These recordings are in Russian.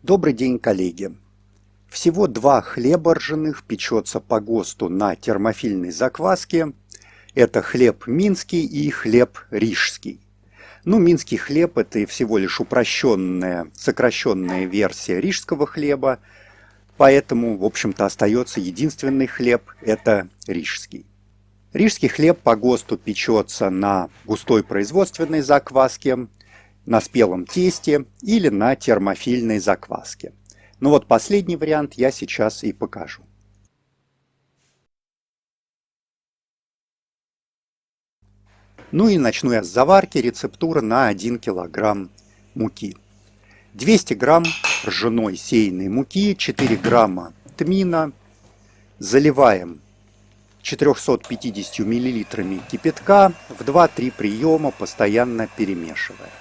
Добрый день, коллеги! Всего два хлеба ржаных печется по ГОСТу на термофильной закваске. Это хлеб минский и хлеб рижский. Минский хлеб – это всего лишь упрощенная, сокращенная версия рижского хлеба, поэтому, в общем-то, остается единственный хлеб – это рижский. Рижский хлеб по ГОСТу печется на густой производственной закваске, на спелом тесте или на термофильной закваске. Последний вариант я сейчас и покажу. И начну я с заварки. Рецептура на 1 килограмм муки. 200 грамм ржаной сеянной муки, 4 грамма тмина. Заливаем 450 миллилитрами кипятка в 2-3 приема, постоянно перемешивая.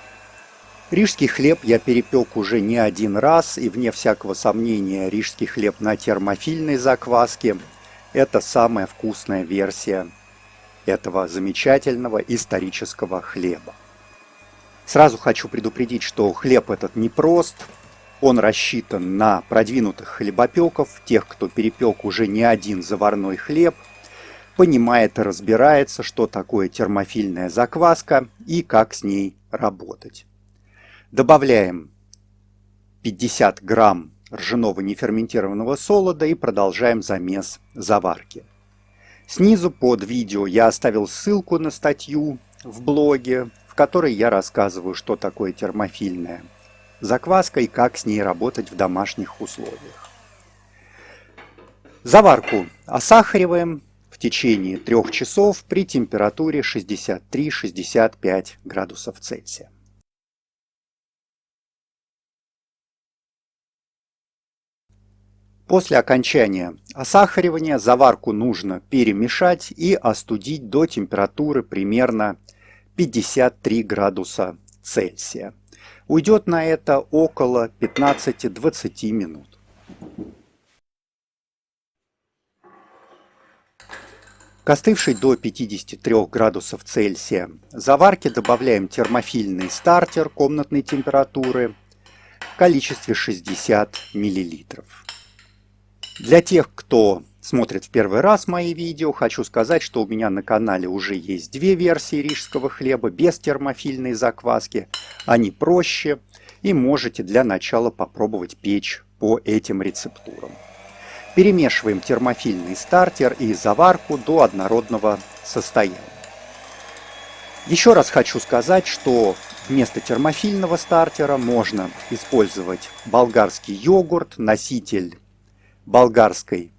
Рижский хлеб я перепек уже не один раз, и вне всякого сомнения рижский хлеб на термофильной закваске – это самая вкусная версия этого замечательного исторического хлеба. Сразу хочу предупредить, что хлеб этот непрост, он рассчитан на продвинутых хлебопеков, тех, кто перепек уже не один заварной хлеб, понимает и разбирается, что такое термофильная закваска и как с ней работать. Добавляем 50 грамм ржаного неферментированного солода и продолжаем замес заварки. Снизу под видео я оставил ссылку на статью в блоге, в которой я рассказываю, что такое термофильная закваска и как с ней работать в домашних условиях. Заварку осахариваем в течение 3 часов при температуре 63-65 градусов Цельсия. После окончания осахаривания заварку нужно перемешать и остудить до температуры примерно 53 градуса Цельсия. Уйдет на это около 15-20 минут. К остывшей до 53 градусов Цельсия заварке добавляем термофильный стартер комнатной температуры в количестве 60 мл. Для тех, кто смотрит в первый раз мои видео, хочу сказать, что у меня на канале уже есть две версии рижского хлеба без термофильной закваски. Они проще, и можете для начала попробовать печь по этим рецептурам. Перемешиваем термофильный стартер и заварку до однородного состояния. Еще раз хочу сказать, что вместо термофильного стартера можно использовать болгарский йогурт, носитель болгарской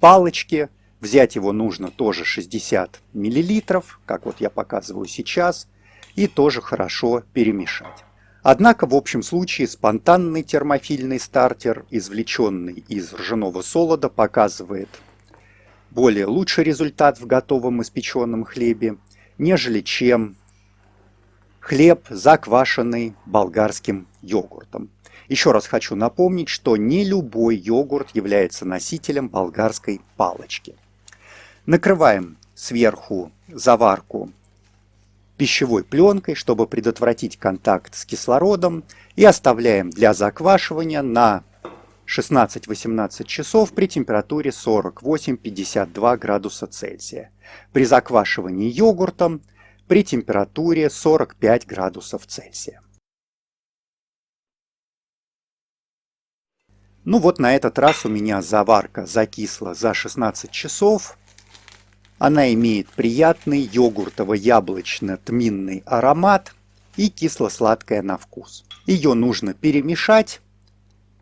палочки. Взять его нужно тоже 60 мл, как вот я показываю сейчас, и тоже хорошо перемешать. Однако в общем случае спонтанный термофильный стартер, извлеченный из ржаного солода, показывает более лучший результат в готовом испеченном хлебе, нежели чем хлеб, заквашенный болгарским йогуртом. Еще раз хочу напомнить, что не любой йогурт является носителем болгарской палочки. Накрываем сверху заварку пищевой пленкой, чтобы предотвратить контакт с кислородом, и оставляем для заквашивания на 16-18 часов при температуре 48-52 градуса Цельсия. При заквашивании йогуртом при температуре 45 градусов Цельсия. На этот раз у меня заварка закисла за 16 часов. Она имеет приятный йогуртово-яблочно-тминный аромат и кисло-сладкая на вкус. Ее нужно перемешать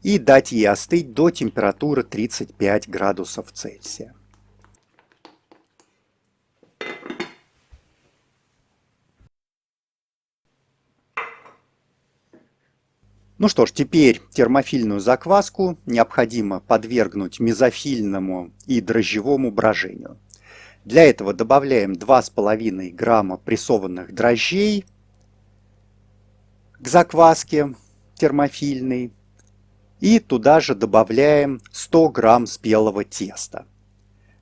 и дать ей остыть до температуры 35 градусов Цельсия. Что ж, теперь термофильную закваску необходимо подвергнуть мезофильному и дрожжевому брожению. Для этого добавляем 2,5 грамма прессованных дрожжей к закваске термофильной и туда же добавляем 100 грамм спелого теста.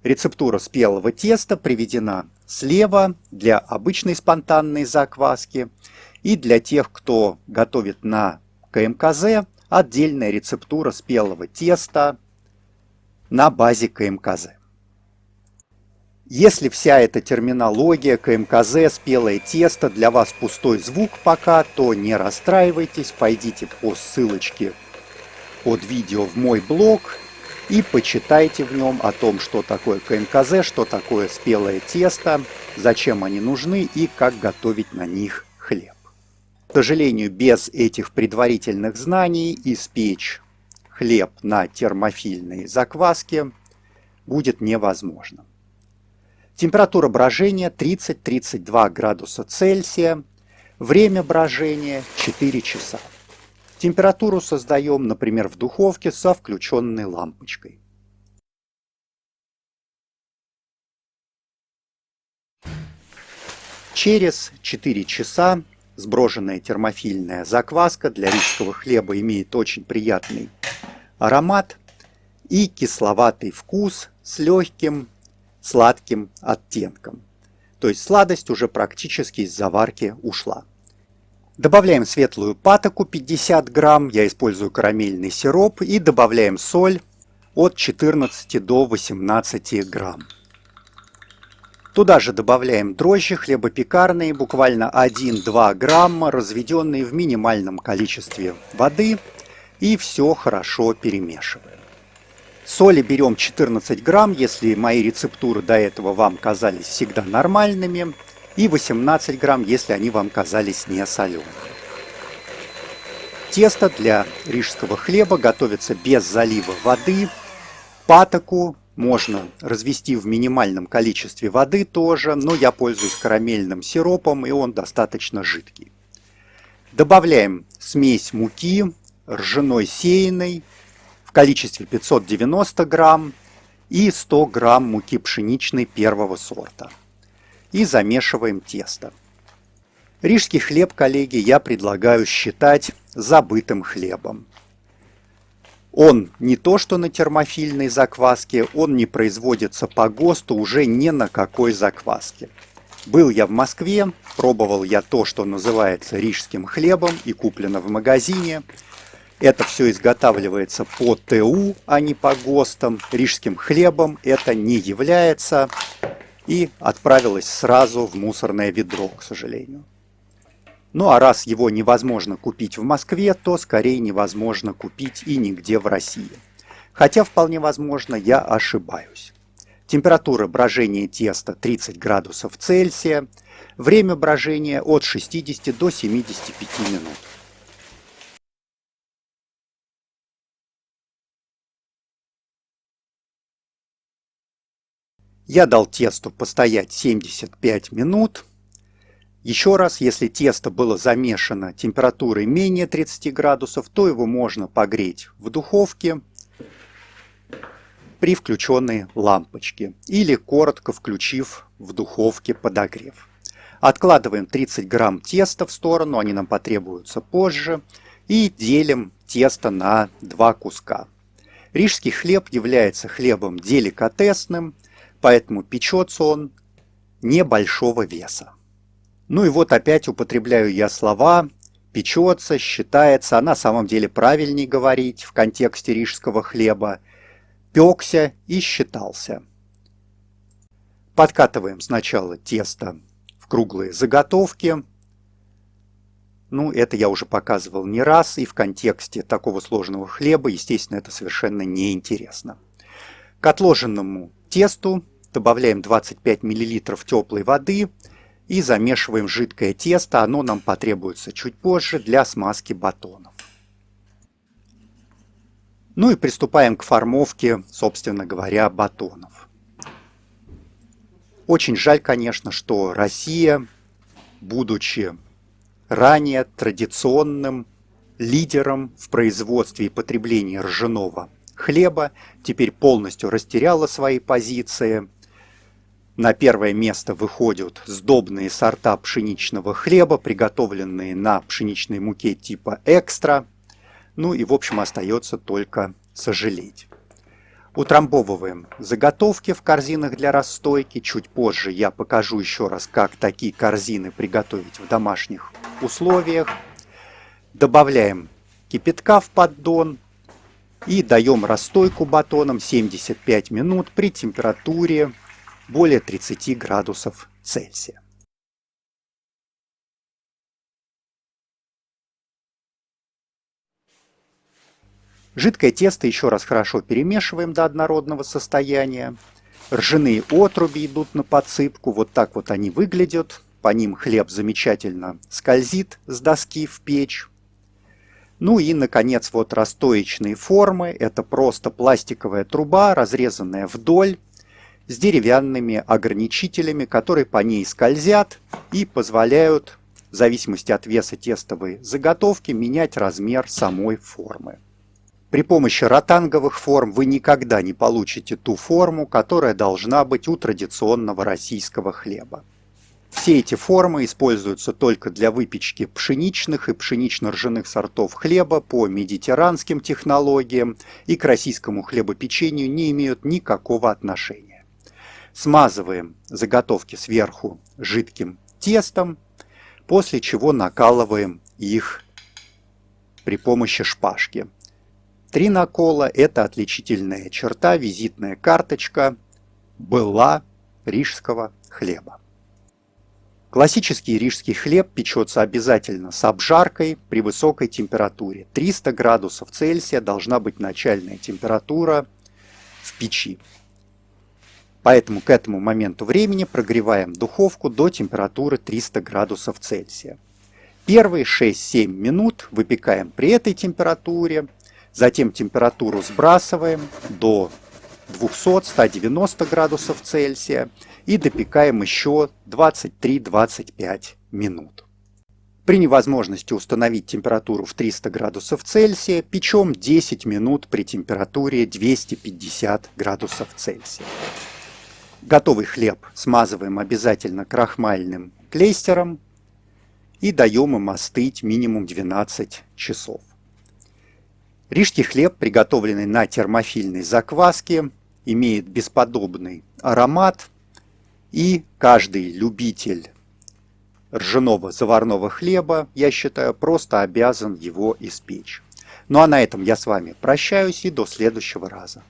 Рецептура спелого теста приведена слева для обычной спонтанной закваски, и для тех, кто готовит на КМКЗ, отдельная рецептура спелого теста на базе КМКЗ. Если вся эта терминология, КМКЗ, спелое тесто для вас пустой звук пока, то не расстраивайтесь, пойдите по ссылочке под видео в мой блог и почитайте в нем о том, что такое КМКЗ, что такое спелое тесто, зачем они нужны и как готовить на них хлеб. К сожалению, без этих предварительных знаний испечь хлеб на термофильной закваске будет невозможно. Температура брожения 30-32 градуса Цельсия. Время брожения 4 часа. Температуру создаем, например, в духовке со включенной лампочкой. Через 4 часа сброженная термофильная закваска для рижского хлеба имеет очень приятный аромат и кисловатый вкус с легким сладким оттенком. То есть сладость уже практически из заварки ушла. Добавляем светлую патоку 50 грамм, я использую карамельный сироп, и добавляем соль от 14 до 18 грамм. Туда же добавляем дрожжи хлебопекарные, буквально 1-2 грамма, разведенные в минимальном количестве воды, и все хорошо перемешиваем. Соли берем 14 грамм, если мои рецептуры до этого вам казались всегда нормальными, и 18 грамм, если они вам казались не солеными. Тесто для рижского хлеба готовится без залива воды. Патоку можно развести в минимальном количестве воды тоже, но я пользуюсь карамельным сиропом, и он достаточно жидкий. Добавляем смесь муки ржаной сеяной в количестве 590 грамм и 100 грамм муки пшеничной первого сорта. И замешиваем тесто. Рижский хлеб, коллеги, я предлагаю считать забытым хлебом. Он не то что на термофильной закваске, он не производится по ГОСТу уже ни на какой закваске. Был я в Москве, пробовал я то, что называется рижским хлебом и куплено в магазине. Это все изготавливается по ТУ, а не по ГОСТам. Рижским хлебом это не является и отправилось сразу в мусорное ведро, к сожалению. Ну а раз его невозможно купить в Москве, то скорее невозможно купить и нигде в России. Хотя вполне возможно, я ошибаюсь. Температура брожения теста 30 градусов Цельсия. Время брожения от 60 до 75 минут. Я дал тесту постоять 75 минут. Еще раз, если тесто было замешано температурой менее 30 градусов, то его можно погреть в духовке при включенной лампочке или коротко включив в духовке подогрев. Откладываем 30 грамм теста в сторону, они нам потребуются позже, и делим тесто на два куска. Рижский хлеб является хлебом деликатесным, поэтому печется он небольшого веса. Ну и вот опять употребляю я слова «печется», «считается», а на самом деле правильнее говорить в контексте рижского хлеба «пекся» и «считался». Подкатываем сначала тесто в круглые заготовки. Ну, это я уже показывал не раз, и в контексте такого сложного хлеба, естественно, это совершенно неинтересно. К отложенному тесту добавляем 25 мл теплой воды и замешиваем жидкое тесто. Оно нам потребуется чуть позже для смазки батонов. Ну и приступаем к формовке, собственно говоря, батонов. Очень жаль, конечно, что Россия, будучи ранее традиционным лидером в производстве и потреблении ржаного хлеба, теперь полностью растеряла свои позиции. На первое место выходят сдобные сорта пшеничного хлеба, приготовленные на пшеничной муке типа экстра. Ну и в общем остается только сожалеть. Утрамбовываем заготовки в корзинах для расстойки. Чуть позже я покажу еще раз, как такие корзины приготовить в домашних условиях. Добавляем кипятка в поддон и даем расстойку батоном 75 минут при температуре более 30 градусов Цельсия. Жидкое тесто еще раз хорошо перемешиваем до однородного состояния. Ржаные отруби идут на подсыпку, вот так вот они выглядят. По ним хлеб замечательно скользит с доски в печь. Ну и, наконец, вот расстоечные формы. Это просто пластиковая труба, разрезанная вдоль, с деревянными ограничителями, которые по ней скользят и позволяют, в зависимости от веса тестовой заготовки, менять размер самой формы. При помощи ротанговых форм вы никогда не получите ту форму, которая должна быть у традиционного российского хлеба. Все эти формы используются только для выпечки пшеничных и пшенично-ржаных сортов хлеба по медитеранским технологиям и к российскому хлебопечению не имеют никакого отношения. Смазываем заготовки сверху жидким тестом, после чего накалываем их при помощи шпажки. 3 накола – это отличительная черта, визитная карточка была рижского хлеба. Классический рижский хлеб печется обязательно с обжаркой при высокой температуре. 300 градусов Цельсия должна быть начальная температура в печи. Поэтому к этому моменту времени прогреваем духовку до температуры 300 градусов Цельсия. Первые 6-7 минут выпекаем при этой температуре. Затем температуру сбрасываем до 200-190 градусов Цельсия и допекаем еще 23-25 минут. При невозможности установить температуру в 300 градусов Цельсия печем 10 минут при температуре 250 градусов Цельсия. Готовый хлеб смазываем обязательно крахмальным клейстером и даем им остыть минимум 12 часов. Рижский хлеб, приготовленный на термофильной закваске, имеет бесподобный аромат, и каждый любитель ржаного заварного хлеба, я считаю, просто обязан его испечь. Ну а на этом я с вами прощаюсь и до следующего раза.